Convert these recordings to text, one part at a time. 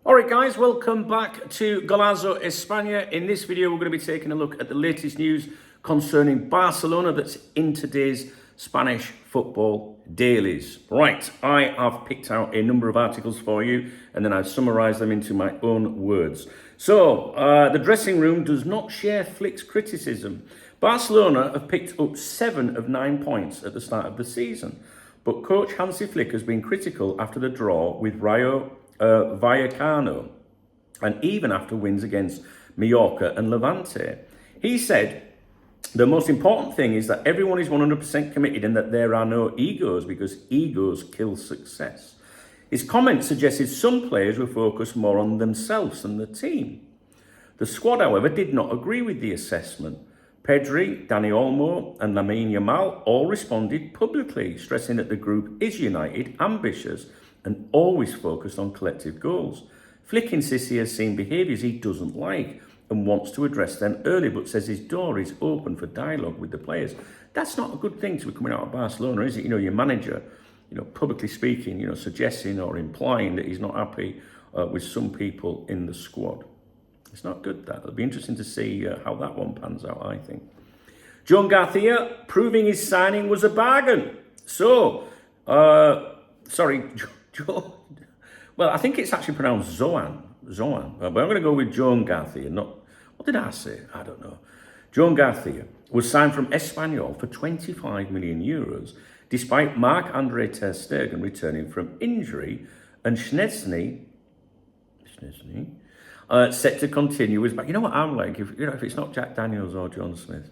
Alright guys, welcome back to Golazo España. In this video we're going to be taking a look at the latest news concerning Barcelona that's in today's Spanish football dailies. Right, I have picked out a number of articles for you and then I've summarised them into my own words. So, the dressing room does not share Flick's criticism. Barcelona have picked up 7 of 9 points at the start of the season, but coach Hansi Flick has been critical after the draw with Rayo Vallecas, and even after wins against Mallorca and Levante. He said, the most important thing is that everyone is 100% committed and that there are no egos because egos kill success. His comment suggested some players were focused more on themselves than the team. The squad, however, did not agree with the assessment. Pedri, Dani Olmo and Lamine Yamal all responded publicly, stressing that the group is united, ambitious and always focused on collective goals. Flick insists he has seen behaviours he doesn't like and wants to address them early, but says his door is open for dialogue with the players. That's not a good thing to be coming out of Barcelona, is it? You know, your manager, publicly speaking, suggesting or implying that he's not happy with some people in the squad. It's not good, that. It'll be interesting to see how that one pans out, I think. Joan Garcia proving his signing was a bargain. So, well, I think it's actually pronounced Zoan, but I'm going to go with Joan Garcia. What did I say? I don't know. Joan Garcia was signed from Espanyol for 25 million euros, despite Marc-Andre ter Stegen returning from injury, and Szczesny, set to continue as back. You know what I'm like? If it's not Jack Daniels or John Smith,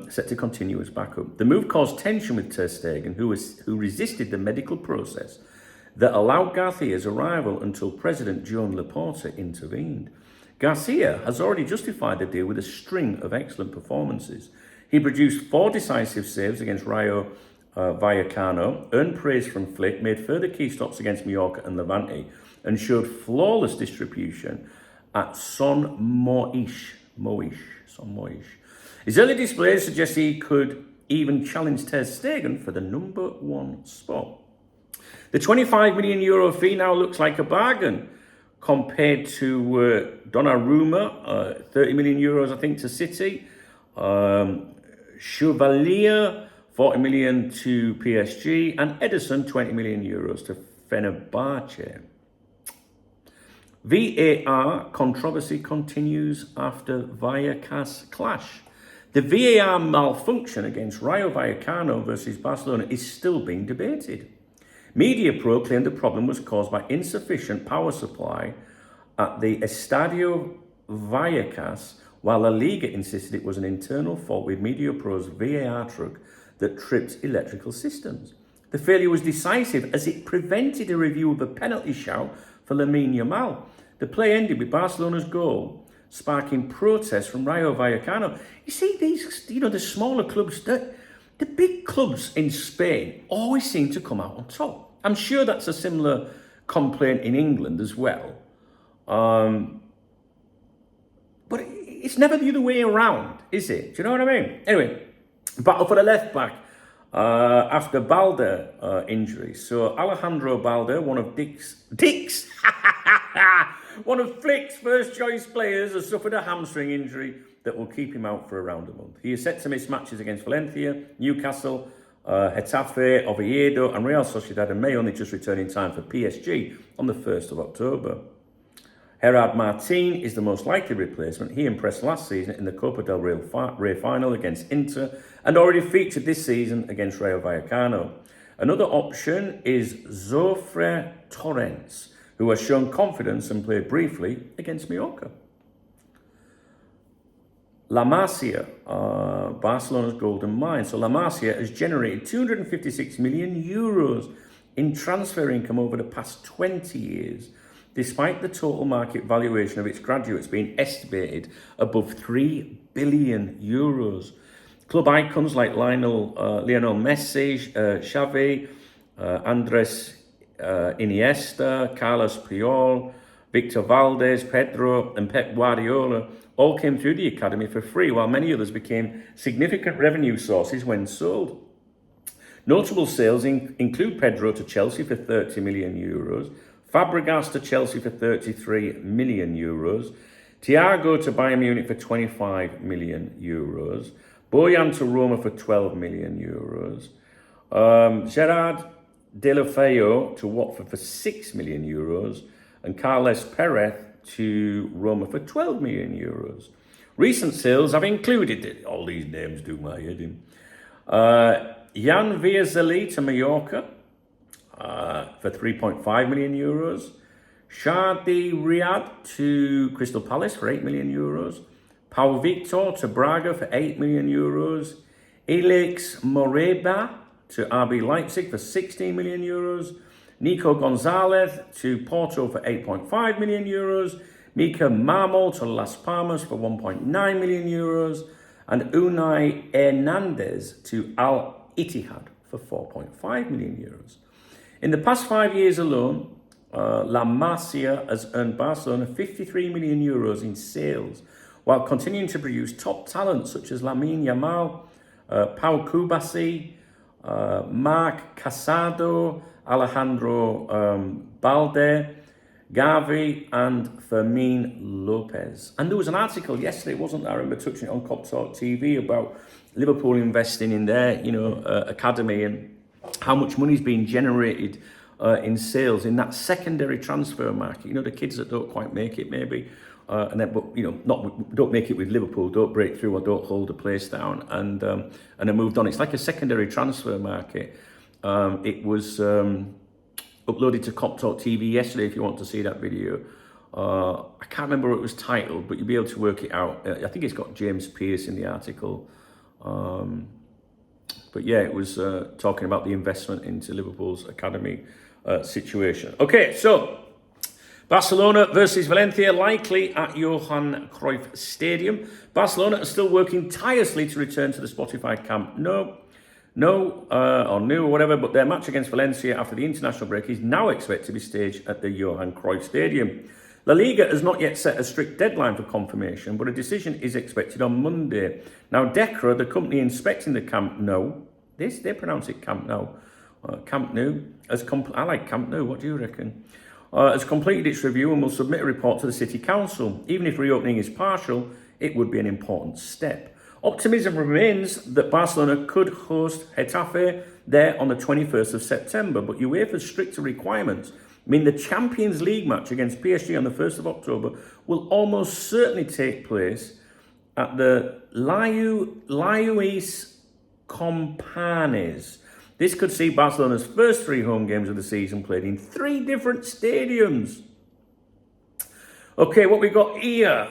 set to continue as backup. The move caused tension with ter Stegen, who resisted the medical process that allowed Garcia's arrival until President Joan Laporta intervened. Garcia has already justified the deal with a string of excellent performances. He produced 4 decisive saves against Rayo Vallecano, earned praise from Flick, made further key stops against Mallorca and Levante, and showed flawless distribution at Son Moix. His early displays suggest he could even challenge ter Stegen for the number 1 spot. The 25 million euro fee now looks like a bargain compared to Donnarumma, 30 million euros, I think, to City. Chevalier, 40 million to PSG. And Ederson, 20 million euros to Fenerbahce. VAR controversy continues after Vallecas clash. The VAR malfunction against Rayo Vallecano versus Barcelona is still being debated. MediaPro claimed the problem was caused by insufficient power supply at the Estadio Vallecas, while La Liga insisted it was an internal fault with MediaPro's VAR truck that tripped electrical systems. The failure was decisive as it prevented a review of a penalty shout for Lamine Yamal. The play ended with Barcelona's goal, sparking protests from Rayo Vallecano. You see, these, the smaller clubs, the big clubs in Spain always seem to come out on top. I'm sure that's a similar complaint in England as well. But it's never the other way around, is it? Do you know what I mean? Anyway, battle for the left back after Balde injury. So Alejandro Balde, one of one of Flick's first choice players, has suffered a hamstring injury that will keep him out for around a month. He is set to miss matches against Valencia, Newcastle, Getafe, Oviedo and Real Sociedad, and may only just return in time for PSG on the 1st of October. Gerard Martin is the most likely replacement. He impressed last season in the Copa del Rey final against Inter and already featured this season against Rayo Vallecano. Another option is Zofre Torrents, who has shown confidence and played briefly against Mallorca. La Masia, Barcelona's golden mine. So La Masia has generated 256 million euros in transfer income over the past 20 years, despite the total market valuation of its graduates being estimated above 3 billion euros. Club icons like Lionel Messi, Xavi, Andres Iniesta, Carlos Puyol, Victor Valdez, Pedro and Pep Guardiola all came through the academy for free, while many others became significant revenue sources when sold. Notable sales include Pedro to Chelsea for 30 million euros, Fabregas to Chelsea for 33 million euros. Thiago to Bayern Munich for 25 million euros. Bojan to Roma for 12 million euros. Gerard Deulofeu to Watford for 6 million euros. And Carles Perez to Roma for 12 million euros. Recent sales have included, all these names do my head in, Jan Veerzeli to Mallorca for 3.5 million euros. Shadi Riyad to Crystal Palace for 8 million euros. Pau Victor to Braga for 8 million euros. Alex Moreba to RB Leipzig for 16 million euros. Nico Gonzalez to Porto for 8.5 million euros. Mika Marmol to Las Palmas for 1.9 million euros. And Unai Hernandez to Al Ittihad for 4.5 million euros. In the past 5 years alone, La Masia has earned Barcelona 53 million euros in sales, while continuing to produce top talent such as Lamine Yamal, Pau Kubasi, Marc Casado, Alejandro Balde, Gavi, and Fermin Lopez. And there was an article yesterday, wasn't there? I remember touching it on Cop Talk TV about Liverpool investing in their, academy and how much money is being generated in sales in that secondary transfer market. The kids that don't quite make it, maybe, don't make it with Liverpool, don't break through or don't hold a place down, and then moved on. It's like a secondary transfer market. It was uploaded to Cop Talk TV yesterday. If you want to see that video, I can't remember what it was titled, but you'll be able to work it out. I think it's got James Pearce in the article. But yeah, it was talking about the investment into Liverpool's academy situation. Okay, so Barcelona versus Valencia, likely at Johan Cruyff Stadium. Barcelona are still working tirelessly to return to the Spotify Camp or whatever, but their match against Valencia after the international break is now expected to be staged at the Johan Cruyff Stadium. La Liga has not yet set a strict deadline for confirmation, but a decision is expected on Monday. Now, DECRA, the company inspecting the Camp Nou, they pronounce it Camp Nou, Camp Nou, I like Camp Nou, what do you reckon? Has completed its review and will submit a report to the City Council. Even if reopening is partial, it would be an important step. Optimism remains that Barcelona could host Getafe there on the 21st of September, but UEFA's stricter requirements mean the Champions League match against PSG on the 1st of October will almost certainly take place at the Lluís Companys. This could see Barcelona's first 3 home games of the season played in 3 different stadiums. Okay, what we got here?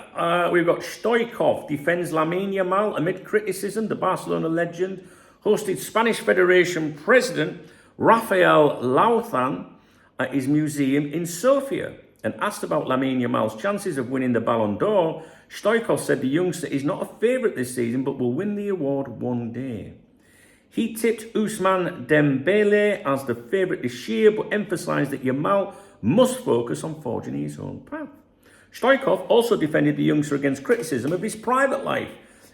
We've got Stoichkov defends Lamine Yamal amid criticism. The Barcelona legend hosted Spanish Federation President Rafael Lauzan at his museum in Sofia. And asked about Lamine Yamal's chances of winning the Ballon d'Or, Stoichkov said the youngster is not a favourite this season, but will win the award one day. He tipped Ousmane Dembele as the favourite this year, but emphasised that Yamal must focus on forging his own path. Stoichkov also defended the youngster against criticism of his private life,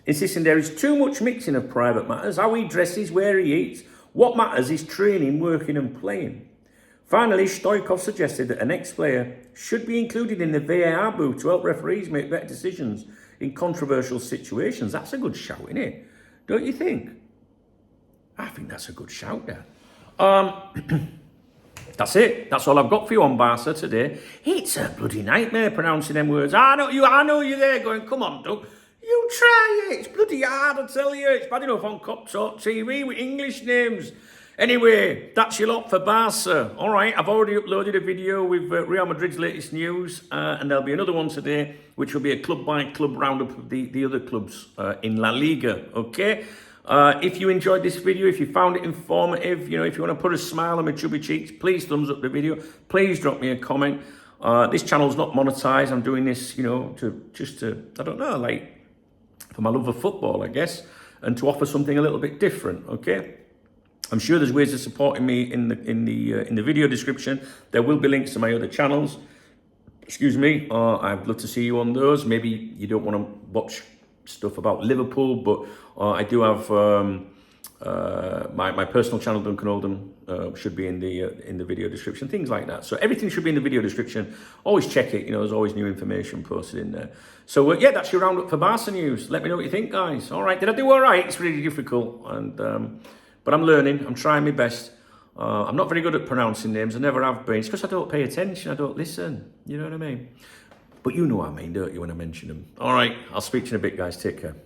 insisting there is too much mixing of private matters, how he dresses, where he eats. What matters is training, working and playing. Finally, Stoichkov suggested that an ex-player should be included in the VAR booth to help referees make better decisions in controversial situations. That's a good shout, isn't it? Don't you think? I think that's a good shout there. That's it. That's all I've got for you on Barca today. It's a bloody nightmare pronouncing them words. I know you're there going, come on, Doug. You try it. It's bloody hard, I tell you. It's bad enough on Cop Talk TV with English names. Anyway, that's your lot for Barca. All right, I've already uploaded a video with Real Madrid's latest news, and there'll be another one today, which will be a club-by-club roundup of the other clubs in La Liga, okay? If you enjoyed this video, if you found it informative, if you want to put a smile on my chubby cheeks, please thumbs up the video. Please drop me a comment. This channel's not monetized. I'm doing this, I don't know, like for my love of football, I guess, and to offer something a little bit different, okay? I'm sure there's ways of supporting me in the video description. There will be links to my other channels. Excuse me. I'd love to see you on those. Maybe you don't want to watch stuff about Liverpool, but I do have My personal channel, Duncan Oldham, should be in the video description, things like that. So everything should be in the video description. Always check it, there's always new information posted in there. So yeah, that's your roundup for Barca news. Let me know what you think, guys. All right, did I do all right? It's really difficult, but I'm learning. I'm trying my best. I'm not very good at pronouncing names. I never have been. It's because I don't pay attention. I don't listen. You know what I mean? But you know what I mean, don't you, when I mention them? All right, I'll speak to you in a bit, guys. Take care.